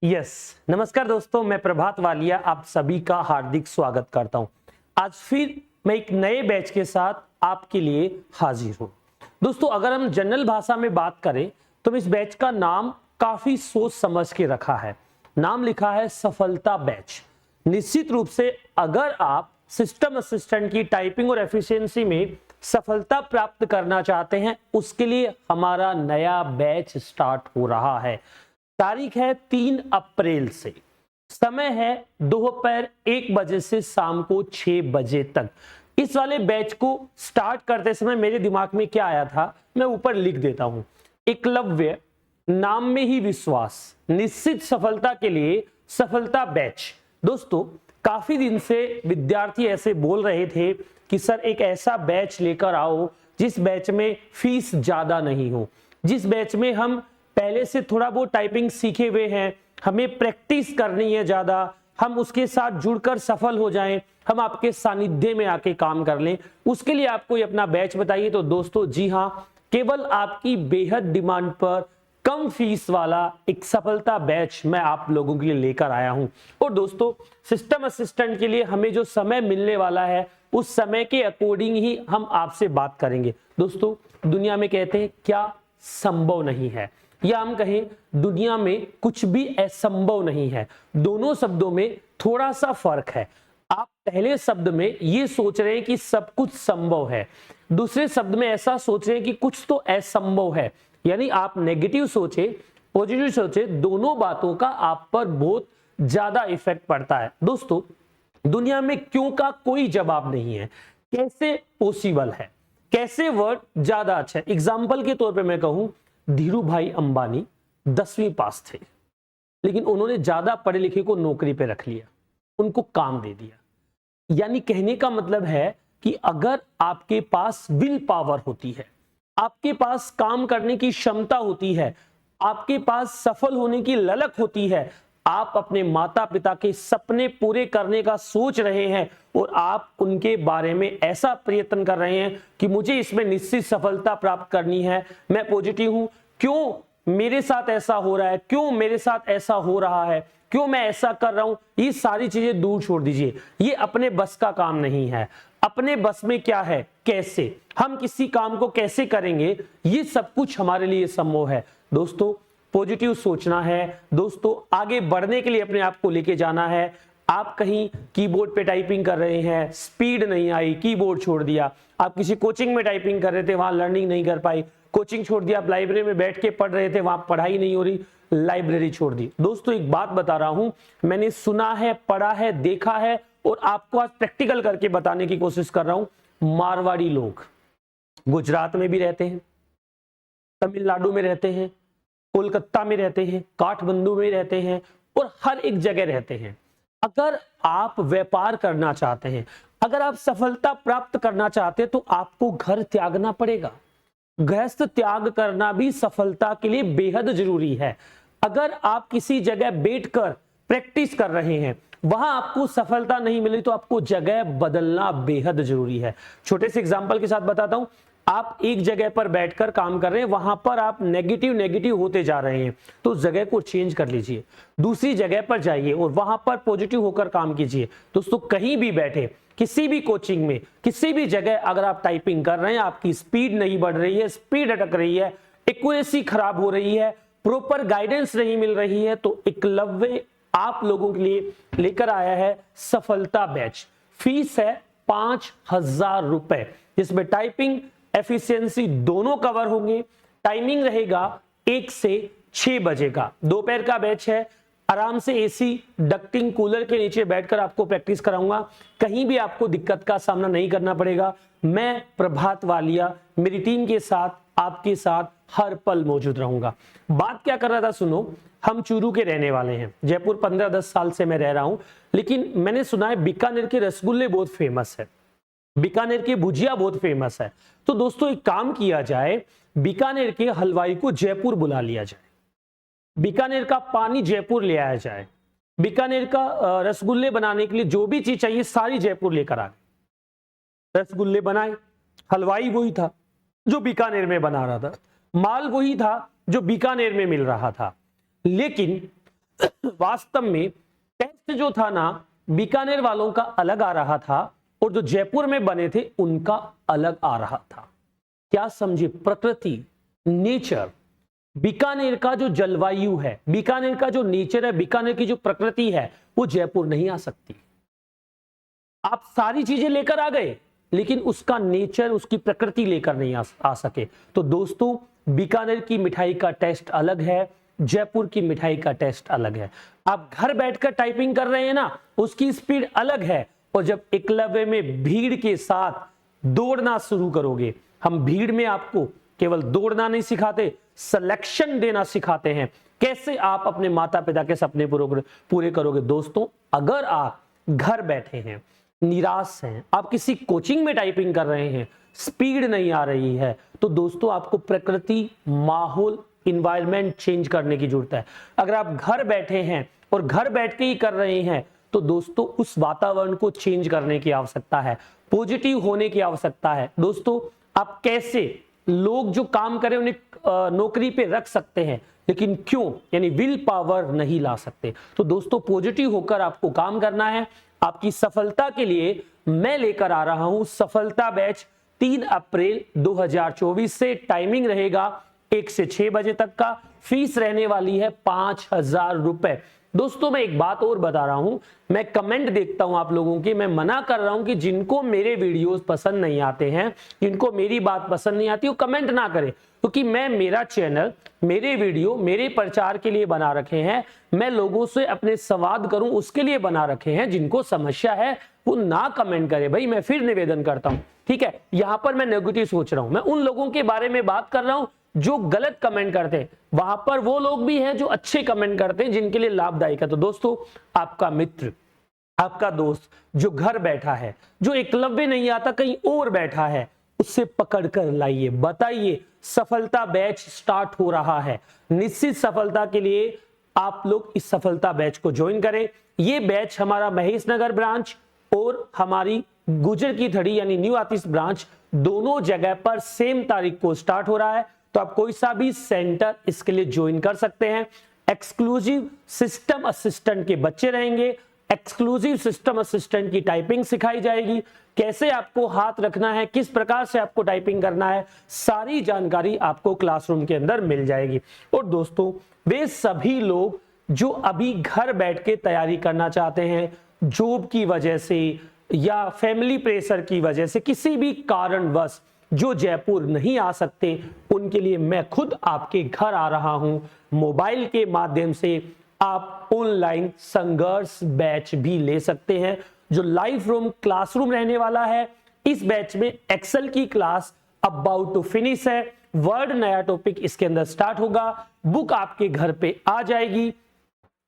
Yes नमस्कार दोस्तों, मैं प्रभात वालिया आप सभी का हार्दिक स्वागत करता हूं। आज फिर मैं एक नए बैच के साथ आपके लिए हाजिर हूं। दोस्तों, अगर हम जनरल भाषा में बात करें तो इस बैच का नाम काफी सोच समझ के रखा है। नाम लिखा है सफलता बैच। निश्चित रूप से अगर आप सिस्टम असिस्टेंट की टाइपिंग और एफिशिएंसी में सफलता प्राप्त करना चाहते हैं, उसके लिए हमारा नया बैच स्टार्ट हो रहा है। तारीख है 3 अप्रैल से, समय है दोपहर 1 बजे से शाम को 6 बजे तक। इस वाले बैच को स्टार्ट करते समय मेरे दिमाग में क्या आया था, मैं ऊपर लिख देता हूं। एकलव्य, नाम में ही विश्वास, निश्चित सफलता के लिए सफलता बैच। दोस्तों, काफी दिन से विद्यार्थी ऐसे बोल रहे थे कि सर एक ऐसा बैच लेकर आओ जिस बैच में फीस ज्यादा नहीं हो, जिस बैच में हम पहले से थोड़ा बहुत टाइपिंग सीखे हुए हैं, हमें प्रैक्टिस करनी है ज्यादा, हम उसके साथ जुड़कर सफल हो जाएं, हम आपके सानिध्य में आके काम कर लें, उसके लिए आप कोई अपना बैच बताइए। तो दोस्तों जी हां, केवल आपकी बेहद डिमांड पर कम फीस वाला एक सफलता बैच मैं आप लोगों के लिए लेकर आया हूं। और दोस्तों, सिस्टम असिस्टेंट के लिए हमें जो समय मिलने वाला है उस समय के अकॉर्डिंग ही हम आपसे बात करेंगे। दोस्तों, दुनिया में कहते हैं क्या संभव नहीं है, या हम कहें दुनिया में कुछ भी असंभव नहीं है। दोनों शब्दों में थोड़ा सा फर्क है। आप पहले शब्द में ये सोच रहे हैं कि सब कुछ संभव है, दूसरे शब्द में ऐसा सोच रहे हैं कि कुछ तो असंभव है। यानी आप नेगेटिव सोचे, पॉजिटिव सोचे, दोनों बातों का आप पर बहुत ज्यादा इफेक्ट पड़ता है। दोस्तों, दुनिया में क्यों का कोई जवाब नहीं है, कैसे पॉसिबल है, कैसे वर्ड ज्यादा अच्छा है। एग्जाम्पल के तौर पे मैं कहूं, धीरू भाई अंबानी 10वीं पास थे, लेकिन उन्होंने ज्यादा पढ़े लिखे को नौकरी पे रख लिया, उनको काम दे दिया। यानी कहने का मतलब है कि अगर आपके पास विल पावर होती है, आपके पास काम करने की क्षमता होती है, आपके पास सफल होने की ललक होती है, आप अपने माता पिता के सपने पूरे करने का सोच रहे हैं और आप उनके बारे में ऐसा प्रयत्न कर रहे हैं कि मुझे इसमें निश्चित सफलता प्राप्त करनी है, मैं पॉजिटिव हूं, क्यों मेरे साथ ऐसा हो रहा है, क्यों मेरे साथ ऐसा हो रहा है, क्यों मैं ऐसा कर रहा हूं, ये सारी चीजें दूर छोड़ दीजिए। ये अपने बस का काम नहीं है। अपने बस में क्या है, कैसे हम किसी काम को कैसे करेंगे, ये सब कुछ हमारे लिए संभव है। दोस्तों, पॉजिटिव सोचना है। दोस्तों, आगे बढ़ने के लिए अपने आप को लेके जाना है। आप कहीं कीबोर्ड पे टाइपिंग कर रहे हैं, स्पीड नहीं आई, कीबोर्ड छोड़ दिया। आप किसी कोचिंग में टाइपिंग कर रहे थे, वहां लर्निंग नहीं कर पाई, कोचिंग छोड़ दिया। आप लाइब्रेरी में बैठ के पढ़ रहे थे, वहां पढ़ाई नहीं हो रही, लाइब्रेरी छोड़ दी। दोस्तों, एक बात बता रहा हूं, मैंने सुना है, पढ़ा है, देखा है और आपको आज प्रैक्टिकल करके बताने की कोशिश कर रहा हूं। मारवाड़ी लोग गुजरात में भी रहते हैं, तमिलनाडु में रहते हैं, कोलकाता में रहते हैं, काठमांडू में रहते हैं और हर एक जगह रहते हैं। अगर आप व्यापार करना चाहते हैं, अगर आप सफलता प्राप्त करना चाहते हैं, तो आपको घर त्यागना पड़ेगा। गृहस्थ त्याग करना भी सफलता के लिए बेहद जरूरी है। अगर आप किसी जगह बैठकर प्रैक्टिस कर रहे हैं, वहां आपको सफलता नहीं मिली, तो आपको जगह बदलना बेहद जरूरी है। छोटे से एग्जांपल के साथ बताता हूं। आप एक जगह पर बैठकर काम कर रहे हैं, वहां पर आप नेगेटिव होते जा रहे हैं, तो जगह को चेंज कर लीजिए, दूसरी जगह पर जाइए और वहां पर पॉजिटिव होकर काम कीजिए। दोस्तों, कहीं भी बैठे, किसी भी कोचिंग में, किसी भी जगह अगर आप टाइपिंग कर रहे हैं, आपकी स्पीड नहीं बढ़ रही है, स्पीड अटक रही है, एक्यूरेसी खराब हो रही है, प्रॉपर गाइडेंस नहीं मिल रही है, तो एकलव्य आप लोगों के लिए लेकर आया है सफलता बैच। फीस है 5,000 रुपए, जिसमें टाइपिंग एफिशिएंसी दोनों कवर होंगे। टाइमिंग रहेगा 1 से 6 बजे का, दोपहर का बैच है। आराम से एसी डक्टिंग कूलर के नीचे बैठकर आपको प्रैक्टिस कराऊंगा, कहीं भी आपको दिक्कत का सामना नहीं करना पड़ेगा। मैं प्रभात वालिया मेरी टीम के साथ आपके साथ हर पल मौजूद रहूंगा। बात क्या कर रहा था, सुनो। हम चूरू के रहने वाले हैं, जयपुर 15-10 साल से मैं रह रहा हूं, लेकिन मैंने सुना है बीकानेर के रसगुल्ले बहुत फेमस है, बीकानेर की भुजिया बहुत फेमस है। तो दोस्तों, एक काम किया जाए, बीकानेर के हलवाई को जयपुर बुला लिया जाए, बीकानेर का पानी जयपुर ले आया जाए, बीकानेर का रसगुल्ले बनाने के लिए जो भी चीज चाहिए सारी जयपुर लेकर आ गए। रसगुल्ले बनाए, हलवाई वही था जो बीकानेर में बना रहा था, माल वही था जो बीकानेर में मिल रहा था, लेकिन वास्तव में टेस्ट जो था ना बीकानेर वालों का अलग आ रहा था और जो जयपुर में बने थे उनका अलग आ रहा था। क्या समझे? प्रकृति, नेचर, बीकानेर का जो जलवायु है, बीकानेर का जो नेचर है, बीकानेर की जो प्रकृति है, वो जयपुर नहीं आ सकती। आप सारी चीजें लेकर आ गए लेकिन उसका नेचर, उसकी प्रकृति लेकर नहीं आ सके। तो दोस्तों, बीकानेर की मिठाई का टेस्ट अलग है, जयपुर की मिठाई का टेस्ट अलग है। आप घर बैठकर टाइपिंग कर रहे हैं ना, उसकी स्पीड अलग है। और जब एकलव्य में भीड़ के साथ दौड़ना शुरू करोगे, हम भीड़ में आपको केवल दौड़ना नहीं सिखाते, सिलेक्शन देना सिखाते हैं, कैसे आप अपने माता पिता के सपने पूरे करोगे। दोस्तों, अगर आप घर बैठे हैं, निराश हैं, आप किसी कोचिंग में टाइपिंग कर रहे हैं, स्पीड नहीं आ रही है, तो दोस्तों आपको प्रकृति, माहौल, इन्वायरमेंट चेंज करने की जरूरत है। अगर आप घर बैठे हैं और घर बैठ के ही कर रहे हैं, तो दोस्तों उस वातावरण को चेंज करने की आवश्यकता है, पॉजिटिव होने की आवश्यकता है। दोस्तों, आप कैसे लोग जो काम करें उन्हें नौकरी पे रख सकते हैं, लेकिन क्यों, यानी विल पावर नहीं ला सकते। तो दोस्तों, पॉजिटिव होकर आपको काम करना है। आपकी सफलता के लिए मैं लेकर आ रहा हूं सफलता बैच 3 अप्रैल 2024 से। टाइमिंग रहेगा 1 से 6 बजे तक का। फीस रहने वाली है 5000 रुपए। दोस्तों, मैं एक बात और बता रहा हूं, मैं कमेंट देखता हूं आप लोगों के, मैं मना कर रहा हूं कि जिनको मेरे वीडियोस पसंद नहीं आते हैं, जिनको मेरी बात पसंद नहीं आती, वो कमेंट ना करें, क्योंकि मैं, मेरा चैनल, मेरे वीडियो मेरे प्रचार के लिए बना रखे हैं। मैं लोगों से अपने संवाद करूं उसके लिए बना रखे हैं। जिनको समस्या है वो ना कमेंट करे भाई, मैं फिर निवेदन करता हूं, ठीक है। यहां पर मैं नेगेटिव सोच रहा हूं, मैं उन लोगों के बारे में बात कर रहा हूं जो गलत कमेंट करते हैं। वहां पर वो लोग भी हैं जो अच्छे कमेंट करते हैं, जिनके लिए लाभदायक है। तो दोस्तों, आपका मित्र, आपका दोस्त जो घर बैठा है, जो एकलव्य नहीं आता कहीं और बैठा है, उससे पकड़ कर लाइए, बताइए सफलता बैच स्टार्ट हो रहा है। निश्चित सफलता के लिए आप लोग इस सफलता बैच को ज्वाइन करें। ये बैच हमारा महेश नगर ब्रांच और हमारी गुजर की थड़ी यानी न्यू आतिश ब्रांच, दोनों जगह पर सेम तारीख को स्टार्ट हो रहा है। तो आप कोई सा भी सेंटर इसके लिए ज्वाइन कर सकते हैं। एक्सक्लूसिव सिस्टम असिस्टेंट के बच्चे रहेंगे, एक्सक्लूसिव सिस्टम असिस्टेंट की टाइपिंग सिखाई जाएगी, कैसे आपको हाथ रखना है, किस प्रकार से आपको टाइपिंग करना है, सारी जानकारी आपको क्लासरूम के अंदर मिल जाएगी। और दोस्तों, वे सभी लोग जो अभी घर बैठ के तैयारी करना चाहते हैं, जॉब की वजह से या फैमिली प्रेशर की वजह से, किसी भी कारणवश जो जयपुर नहीं आ सकते, उनके लिए मैं खुद आपके घर आ रहा हूं। मोबाइल के माध्यम से आप ऑनलाइन संघर्ष बैच भी ले सकते हैं, जो लाइव रूम क्लासरूम रहने वाला है। इस बैच में एक्सेल की क्लास अबाउट टू फिनिश है, वर्ड नया टॉपिक इसके अंदर स्टार्ट होगा, बुक आपके घर पे आ जाएगी।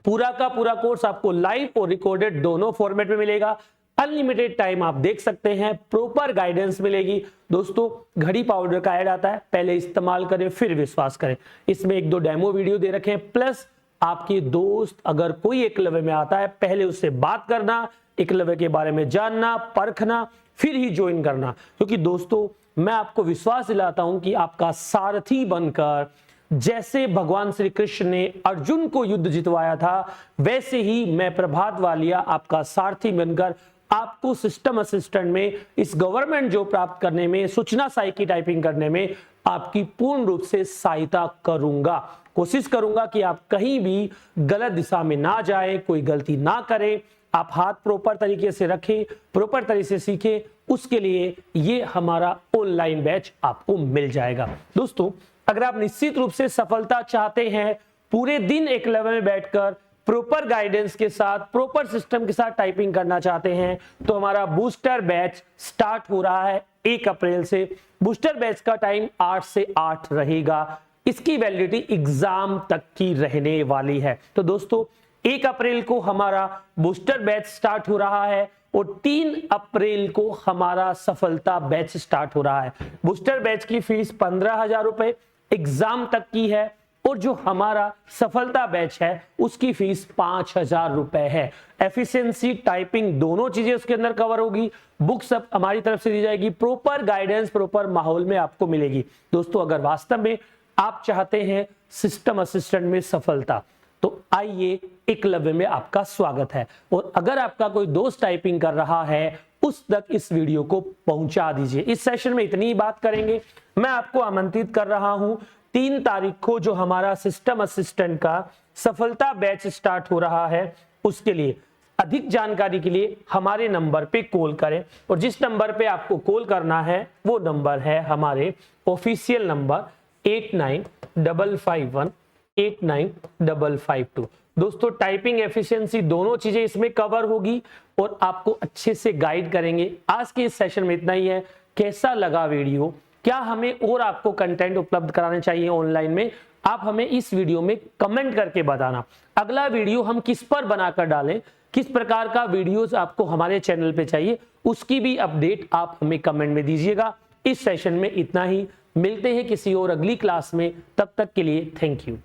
पूरा का पूरा कोर्स आपको लाइव और रिकॉर्डेड दोनों फॉर्मेट में मिलेगा। अनलिमिटेड टाइम आप देख सकते हैं, प्रॉपर गाइडेंस मिलेगी। दोस्तों, घड़ी पाउडर का ऐड आता है, पहले इस्तेमाल करें फिर विश्वास करें। इसमें 1-2 डेमो वीडियो दे रखे हैं, प्लस आपके दोस्त अगर कोई एकलव्य में आता है, पहले उससे बात करना, एकलव्य के बारे में जानना, परखना, फिर ही ज्वाइन करना। क्योंकि दोस्तों, मैं आपको विश्वास दिलाता हूं कि आपका सारथी बनकर, जैसे भगवान श्री कृष्ण ने अर्जुन को युद्ध जितवाया था, वैसे ही मैं प्रभात वालिया आपका सारथी बनकर आपको सिस्टम असिस्टेंट में, इस गवर्नमेंट जॉब प्राप्त करने में, सूचना सहायक की टाइपिंग करने में आपकी पूर्ण रूप से सहायता करूंगा। कोशिश करूंगा कि आप कहीं भी गलत दिशा में ना जाए, कोई गलती ना करें, आप हाथ प्रॉपर तरीके से रखें, प्रॉपर तरीके से सीखें। उसके लिए ये हमारा ऑनलाइन बैच आपको मिल जाएगा। दोस्तों, अगर आप निश्चित रूप से सफलता चाहते हैं, पूरे दिन एकलव्य में बैठकर प्रॉपर गाइडेंस के साथ, प्रॉपर सिस्टम के साथ टाइपिंग करना चाहते हैं, तो हमारा बूस्टर बैच स्टार्ट हो रहा है 1 अप्रैल से। बूस्टर बैच का टाइम 8 से 8 रहेगा। इसकी वैलिडिटी एग्जाम तक की रहने वाली है। तो दोस्तों, 1 अप्रैल को हमारा बूस्टर बैच स्टार्ट हो रहा है और 3 अप्रैल को हमारा सफलता बैच स्टार्ट हो रहा है। बूस्टर बैच की फीस 15,000 रुपए एग्जाम तक की है, और जो हमारा सफलता बैच है उसकी फीस 5,000 रुपए है। एफिशिएंसी, टाइपिंग दोनों चीजें उसके अंदर कवर होगी। बुक सब हमारी तरफ से दी जाएगी, प्रॉपर गाइडेंस, प्रॉपर माहौल में आपको मिलेगी। दोस्तों, अगर वास्तव में आप चाहते हैं सिस्टम असिस्टेंट में सफलता, तो आइए एकलव्य में आपका स्वागत है। और अगर आपका कोई दोस्त टाइपिंग कर रहा है उस तक इस वीडियो को पहुंचा दीजिए। इस सेशन में इतनी ही बात करेंगे। मैं आपको आमंत्रित कर रहा हूं 3 तारीख को जो हमारा सिस्टम असिस्टेंट का सफलता बैच स्टार्ट हो रहा है, उसके लिए अधिक जानकारी के लिए हमारे नंबर पे कॉल करें। और जिस नंबर पे आपको कॉल करना है वो नंबर है हमारे ऑफिशियल नंबर 8955189552। दोस्तों टाइपिंग एफिशिएंसी दोनों चीजें इसमें कवर होगी और आपको अच्छे से गाइड करेंगे। आज के इस सेशन में इतना ही है। कैसा लगा वीडियो, क्या हमें और आपको कंटेंट उपलब्ध कराने चाहिए ऑनलाइन में, आप हमें इस वीडियो में कमेंट करके बताना। अगला वीडियो हम किस पर बनाकर डालें, किस प्रकार का वीडियोस आपको हमारे चैनल पे चाहिए, उसकी भी अपडेट आप हमें कमेंट में दीजिएगा। इस सेशन में इतना ही, मिलते हैं किसी और अगली क्लास में, तब तक के लिए थैंक यू।